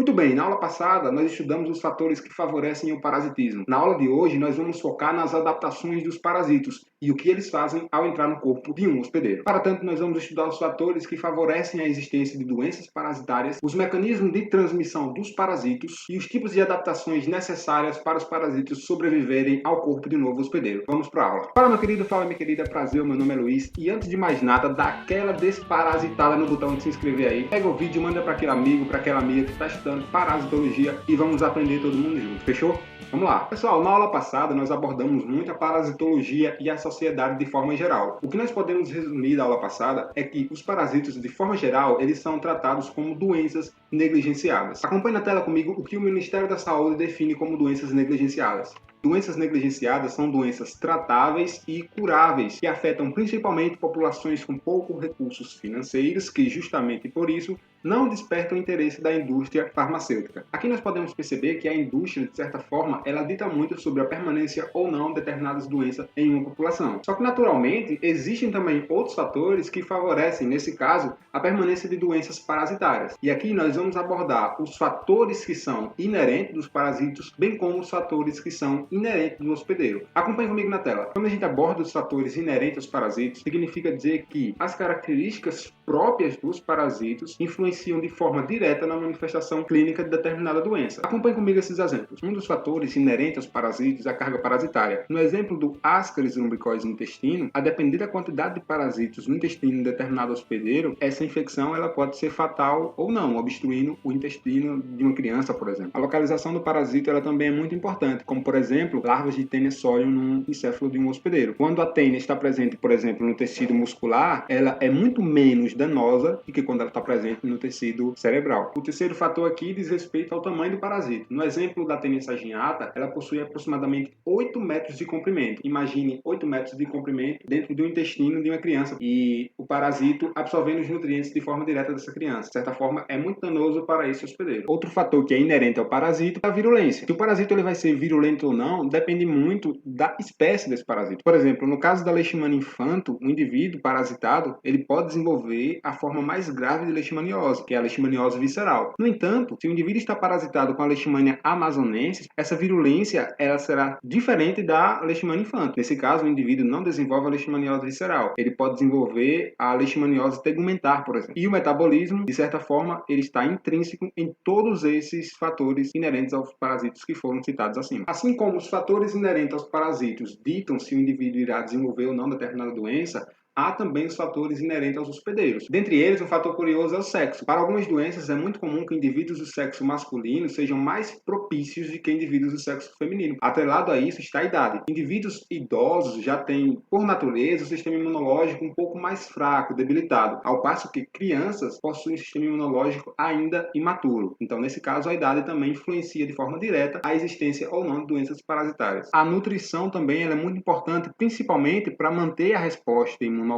Muito bem, na aula passada nós estudamos os fatores que favorecem o parasitismo. Na aula de hoje nós vamos focar nas adaptações dos parasitos e o que eles fazem ao entrar no corpo de um hospedeiro. Para tanto, nós vamos estudar os fatores que favorecem a existência de doenças parasitárias, os mecanismos de transmissão dos parasitos e os tipos de adaptações necessárias para os parasitos sobreviverem ao corpo de um novo hospedeiro. Vamos para a aula. Fala meu querido, fala minha querida, prazer, meu nome é Luiz e antes de mais nada, dá aquela desparasitada no botão de se inscrever aí, pega o vídeo, manda para aquele amigo, para aquela amiga que está estudando parasitologia e vamos aprender todo mundo junto, fechou? Vamos lá. Pessoal, na aula passada nós abordamos muito a parasitologia e a sociedade de forma geral. O que nós podemos resumir da aula passada é que os parasitos, de forma geral, eles são tratados como doenças negligenciadas. Acompanhe na tela comigo o que o Ministério da Saúde define como doenças negligenciadas. Doenças negligenciadas são doenças tratáveis e curáveis que afetam principalmente populações com poucos recursos financeiros que, justamente por isso, não despertam o interesse da indústria farmacêutica. Aqui nós podemos perceber que a indústria, de certa forma, ela dita muito sobre a permanência ou não de determinadas doenças em uma população. Só que, naturalmente, existem também outros fatores que favorecem, nesse caso, a permanência de doenças parasitárias. E aqui nós vamos abordar os fatores que são inerentes dos parasitos, bem como os fatores que são inerentes do hospedeiro. Acompanhe comigo na tela. Quando a gente aborda os fatores inerentes aos parasitos, significa dizer que as características próprias dos parasitos influenciam de forma direta na manifestação clínica de determinada doença. Acompanhe comigo esses exemplos. Um dos fatores inerentes aos parasitos é a carga parasitária. No exemplo do Ascaris lumbricoides no intestino, a depender da quantidade de parasitos no intestino de determinado hospedeiro, essa infecção ela pode ser fatal ou não, obstruindo o intestino de uma criança, por exemplo. A localização do parasito ela também é muito importante, como por exemplo, larvas de Taenia solium no encéfalo de um hospedeiro. Quando a Taenia está presente, por exemplo, no tecido muscular, ela é muito menos danosa do que quando ela está presente no tecido cerebral. O terceiro fator aqui diz respeito ao tamanho do parasito. No exemplo da Taenia sagiata, ela possui aproximadamente 8 metros de comprimento. Imagine 8 metros de comprimento dentro do intestino de uma criança e o parasito absorvendo os nutrientes de forma direta dessa criança. De certa forma, é muito danoso para esse hospedeiro. Outro fator que é inerente ao parasito é a virulência. Se o parasito ele vai ser virulento ou não, depende muito da espécie desse parasito. Por exemplo, no caso da leishmania infanto, o indivíduo parasitado, ele pode desenvolver a forma mais grave de leishmaniose, que é a leishmaniose visceral. No entanto, se o indivíduo está parasitado com a leishmania amazonensis, essa virulência ela será diferente da leishmania infanto. Nesse caso, o indivíduo não desenvolve a leishmaniose visceral. Ele pode desenvolver a leishmaniose tegumentar, por exemplo. E o metabolismo, de certa forma, ele está intrínseco em todos esses fatores inerentes aos parasitos que foram citados acima. Assim como os fatores inerentes aos parasitos ditam se o indivíduo irá desenvolver ou não determinada doença, há também os fatores inerentes aos hospedeiros. Dentre eles, um fator curioso é o sexo. Para algumas doenças, é muito comum que indivíduos do sexo masculino sejam mais propícios do que indivíduos do sexo feminino. Atrelado a isso está a idade. Indivíduos idosos já têm, por natureza, o sistema imunológico um pouco mais fraco, debilitado, ao passo que crianças possuem um sistema imunológico ainda imaturo. Então, nesse caso, a idade também influencia de forma direta a existência ou não de doenças parasitárias. A nutrição também ela é muito importante, principalmente para manter a resposta imunológica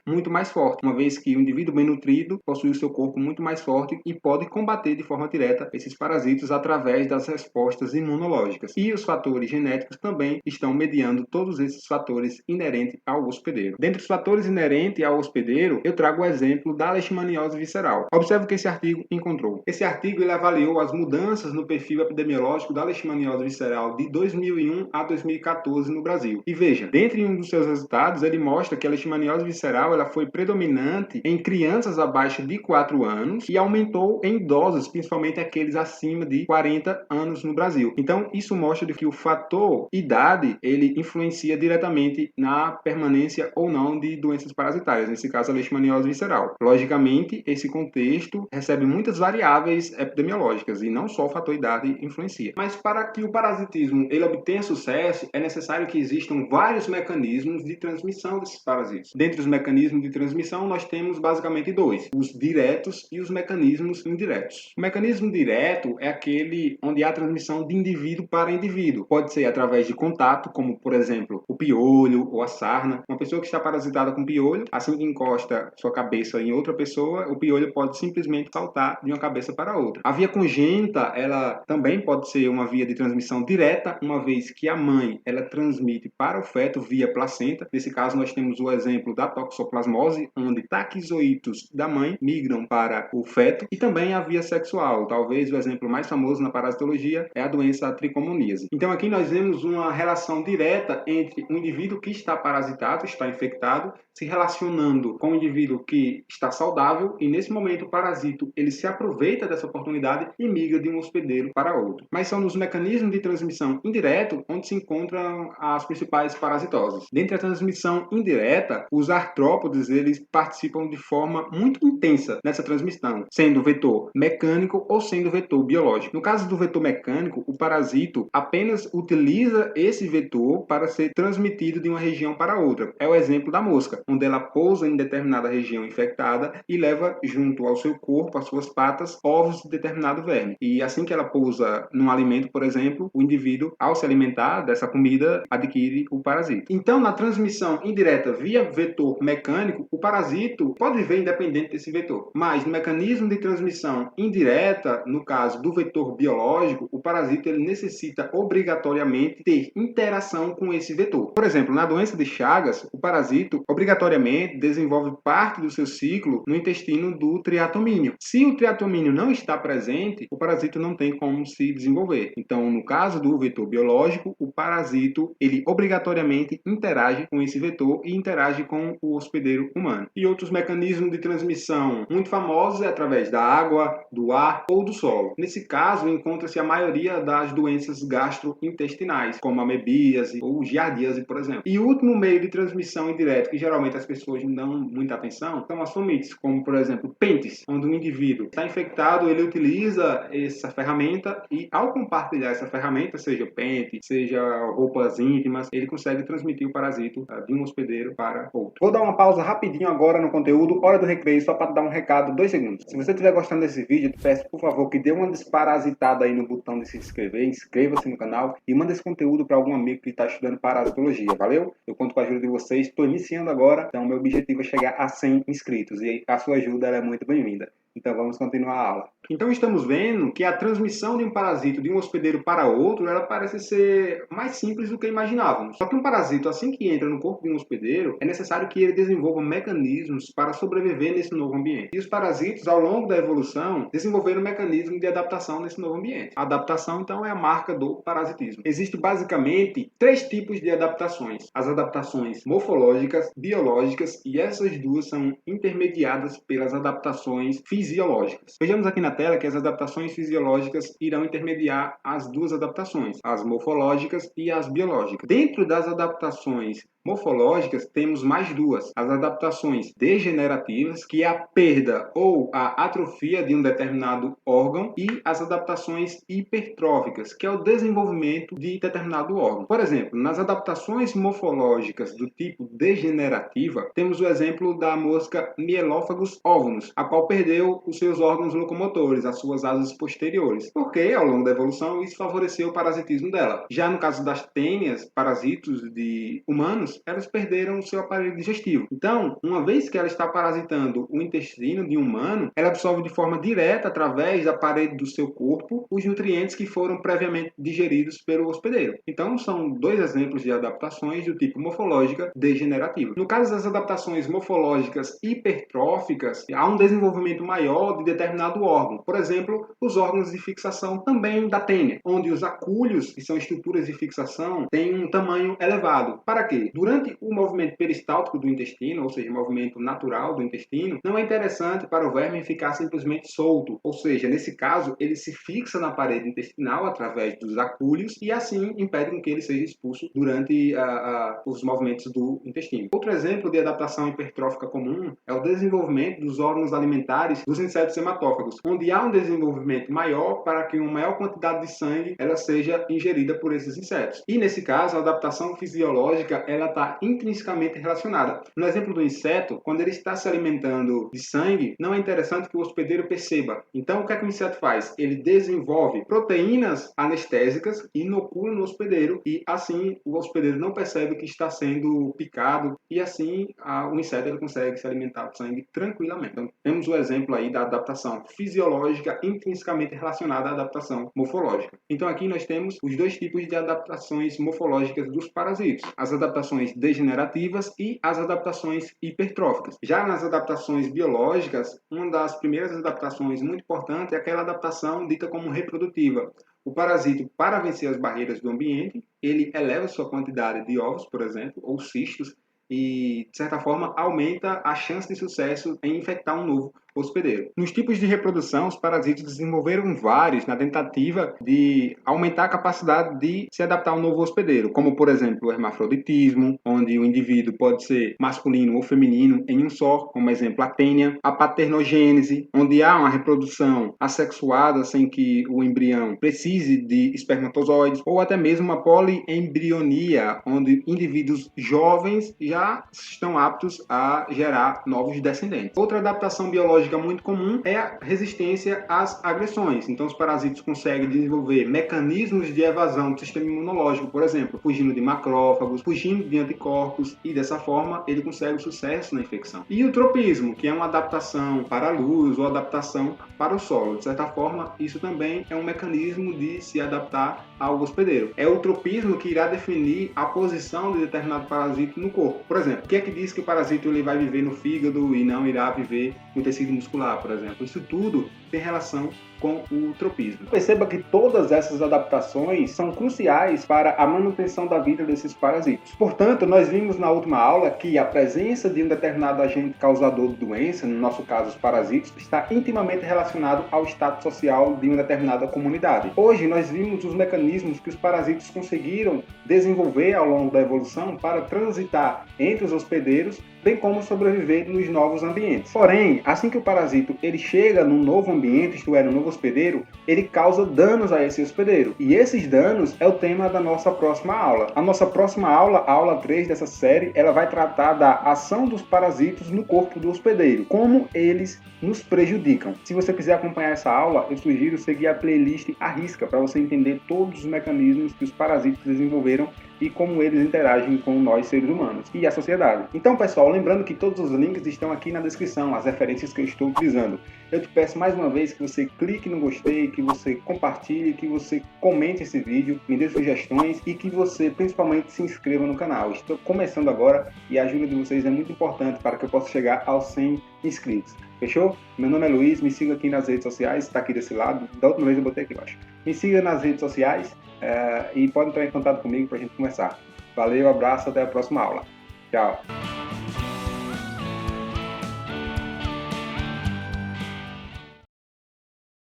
muito mais forte, uma vez que o indivíduo bem nutrido possui o seu corpo muito mais forte e pode combater de forma direta esses parasitos através das respostas imunológicas. E os fatores genéticos também estão mediando todos esses fatores inerentes ao hospedeiro. Dentre os fatores inerentes ao hospedeiro, eu trago o exemplo da leishmaniose visceral. Observe o que esse artigo encontrou. Esse artigo ele avaliou as mudanças no perfil epidemiológico da leishmaniose visceral de 2001 a 2014 no Brasil. E veja, dentre um dos seus resultados, ele mostra que a leishmaniose visceral ela foi predominante em crianças abaixo de 4 anos e aumentou em idosos, principalmente aqueles acima de 40 anos no Brasil. Então, isso mostra que o fator idade, ele influencia diretamente na permanência ou não de doenças parasitárias, nesse caso a leishmaniose visceral. Logicamente, esse contexto recebe muitas variáveis epidemiológicas e não só o fator idade influencia. Mas para que o parasitismo ele obtenha sucesso, é necessário que existam vários mecanismos de transmissão desses parasitos. Dentre os mecanismos de transmissão, nós temos basicamente dois: os diretos e os mecanismos indiretos. O mecanismo direto é aquele onde há transmissão de indivíduo para indivíduo. Pode ser através de contato, como por exemplo o piolho ou a sarna. Uma pessoa que está parasitada com piolho, assim que encosta sua cabeça em outra pessoa, o piolho pode simplesmente saltar de uma cabeça para outra. A via congênita, ela também pode ser uma via de transmissão direta, uma vez que a mãe ela transmite para o feto via placenta. Nesse caso, nós temos o exemplo exemplo da toxoplasmose, onde taquizoítos da mãe migram para o feto, e também a via sexual. Talvez o exemplo mais famoso na parasitologia é a doença tricomoníase. Então aqui nós vemos uma relação direta entre o indivíduo que está parasitado, está infectado, se relacionando com o indivíduo que está saudável, e nesse momento o parasito ele se aproveita dessa oportunidade e migra de um hospedeiro para outro. Mas são nos mecanismos de transmissão indireto onde se encontram as principais parasitoses. Dentre a transmissão indireta, os artrópodes eles participam de forma muito intensa nessa transmissão, sendo vetor mecânico ou sendo vetor biológico. No caso do vetor mecânico, o parasito apenas utiliza esse vetor para ser transmitido de uma região para outra. É o exemplo da mosca, onde ela pousa em determinada região infectada e leva junto ao seu corpo, às suas patas, ovos de determinado verme. E assim que ela pousa num alimento, por exemplo, o indivíduo, ao se alimentar dessa comida, adquire o parasito. Então, na transmissão indireta via vetor mecânico, o parasito pode viver independente desse vetor. Mas no mecanismo de transmissão indireta, no caso do vetor biológico, o parasito ele necessita obrigatoriamente ter interação com esse vetor. Por exemplo, na doença de Chagas, o parasito obrigatoriamente desenvolve parte do seu ciclo no intestino do triatomínio. Se o triatomínio não está presente, o parasito não tem como se desenvolver. Então, no caso do vetor biológico, o parasito ele obrigatoriamente interage com esse vetor e interage com o hospedeiro humano. E outros mecanismos de transmissão muito famosos é através da água, do ar ou do solo. Nesse caso, encontra-se a maioria das doenças gastrointestinais, como a amebíase ou giardíase, por exemplo. E o último meio de transmissão indireta, que geralmente as pessoas não dão muita atenção, são as fomites, como por exemplo pentes, onde um indivíduo está infectado, ele utiliza essa ferramenta e ao compartilhar essa ferramenta, seja pente, seja roupas íntimas, ele consegue transmitir o parasito de um hospedeiro para outro. Vou dar uma pausa rapidinho agora no conteúdo, hora do recreio, só para dar um recado, 2 segundos. Se você estiver gostando desse vídeo, eu peço por favor que dê uma desparasitada aí no botão de se inscrever, inscreva-se no canal e manda esse conteúdo para algum amigo que está estudando parasitologia, valeu? Eu conto com a ajuda de vocês, estou iniciando agora, então meu objetivo é chegar a 100 inscritos e a sua ajuda ela é muito bem-vinda. Então vamos continuar a aula. Então estamos vendo que a transmissão de um parasito de um hospedeiro para outro, ela parece ser mais simples do que imaginávamos. Só que um parasito, assim que entra no corpo de um hospedeiro, é necessário que ele desenvolva mecanismos para sobreviver nesse novo ambiente. E os parasitos, ao longo da evolução, desenvolveram mecanismos de adaptação nesse novo ambiente. A adaptação, então, é a marca do parasitismo. Existem basicamente 3 tipos de adaptações. As adaptações morfológicas, biológicas, e essas duas são intermediadas pelas adaptações fisiológicas. Vejamos aqui na tela que as adaptações fisiológicas irão intermediar as duas adaptações, as morfológicas e as biológicas. Dentro das adaptações morfológicas, temos mais duas. As adaptações degenerativas, que é a perda ou a atrofia de um determinado órgão, e as adaptações hipertróficas, que é o desenvolvimento de determinado órgão. Por exemplo, nas adaptações morfológicas do tipo degenerativa, temos o exemplo da mosca Mielófagos ovonus, a qual perdeu os seus órgãos locomotores, as suas asas posteriores, porque ao longo da evolução isso favoreceu o parasitismo dela. Já no caso das tênias, parasitos de humanos, elas perderam o seu aparelho digestivo. Então, uma vez que ela está parasitando o intestino de um humano, ela absorve de forma direta, através da parede do seu corpo, os nutrientes que foram previamente digeridos pelo hospedeiro. Então, são 2 exemplos de adaptações do tipo morfológica degenerativa. No caso das adaptações morfológicas hipertróficas, há um desenvolvimento maior de determinado órgão. Por exemplo, os órgãos de fixação também da tênia, onde os acúlios, que são estruturas de fixação, têm um tamanho elevado. Para quê? Durante o movimento peristáltico do intestino, ou seja, o movimento natural do intestino, não é interessante para o verme ficar simplesmente solto, ou seja, nesse caso, ele se fixa na parede intestinal através dos acúlios e assim impede com que ele seja expulso durante os movimentos do intestino. Outro exemplo de adaptação hipertrófica comum é o desenvolvimento dos órgãos alimentares dos insetos hematófagos, onde há um desenvolvimento maior para que uma maior quantidade de sangue ela seja ingerida por esses insetos. E nesse caso, a adaptação fisiológica ela está intrinsecamente relacionada. No exemplo do inseto, quando ele está se alimentando de sangue, não é interessante que o hospedeiro perceba. Então, o que é que o inseto faz? Ele desenvolve proteínas anestésicas e inocula no hospedeiro e assim o hospedeiro não percebe que está sendo picado e assim o inseto ele consegue se alimentar de sangue tranquilamente. Então, temos o exemplo aí da adaptação fisiológica intrinsecamente relacionada à adaptação morfológica. Então aqui nós temos os dois tipos de adaptações morfológicas dos parasitos, as adaptações degenerativas e as adaptações hipertróficas. Já nas adaptações biológicas, uma das primeiras adaptações muito importante é aquela adaptação dita como reprodutiva. O parasito, para vencer as barreiras do ambiente, ele eleva sua quantidade de ovos, por exemplo, ou cistos, e, de certa forma, aumenta a chance de sucesso em infectar um novo hospedeiro. Nos tipos de reprodução, os parasitos desenvolveram vários na tentativa de aumentar a capacidade de se adaptar a um novo hospedeiro, como, por exemplo, o hermafroditismo, onde o indivíduo pode ser masculino ou feminino em um só, como exemplo, a tênia, a paternogênese, onde há uma reprodução assexuada sem que o embrião precise de espermatozoides, ou até mesmo uma poliembrionia, onde indivíduos jovens já estão aptos a gerar novos descendentes. Outra adaptação biológica muito comum é a resistência às agressões. Então, os parasitos conseguem desenvolver mecanismos de evasão do sistema imunológico, por exemplo, fugindo de macrófagos, fugindo de anticorpos, e dessa forma ele consegue o sucesso na infecção. E o tropismo, que é uma adaptação para a luz ou adaptação para o solo. De certa forma, isso também é um mecanismo de se adaptar ao hospedeiro. É o tropismo que irá definir a posição de determinado parasito no corpo. Por exemplo, o que é que diz que o parasito ele vai viver no fígado e não irá viver no tecido muscular, por exemplo? Isso tudo tem relação com o tropismo. Perceba que todas essas adaptações são cruciais para a manutenção da vida desses parasitos. Portanto, nós vimos na última aula que a presença de um determinado agente causador de doença, no nosso caso os parasitos, está intimamente relacionado ao status social de uma determinada comunidade. Hoje nós vimos os mecanismos que os parasitos conseguiram desenvolver ao longo da evolução para transitar entre os hospedeiros, bem como sobreviver nos novos ambientes. Porém, assim que o parasito ele chega num novo ambiente, isto é, no novo hospedeiro, ele causa danos a esse hospedeiro. E esses danos é o tema da nossa próxima aula. A nossa próxima aula, a aula 3 dessa série, ela vai tratar da ação dos parasitos no corpo do hospedeiro, como eles nos prejudicam. Se você quiser acompanhar essa aula, eu sugiro seguir a playlist à risca para você entender todos os mecanismos que os parasitos desenvolveram e como eles interagem com nós seres humanos e a sociedade. Então, pessoal, lembrando que todos os links estão aqui na descrição, as referências que eu estou utilizando. Eu te peço mais uma vez que você clique no gostei, que você compartilhe, que você comente esse vídeo, me dê sugestões e que você principalmente se inscreva no canal. Estou começando agora e a ajuda de vocês é muito importante para que eu possa chegar aos 100 inscritos. Fechou? Meu nome é Luiz, me siga aqui nas redes sociais, está aqui desse lado, da última vez eu botei aqui embaixo. Me siga nas redes sociais e pode entrar em contato comigo para a gente conversar. Valeu, abraço, até a próxima aula. Tchau!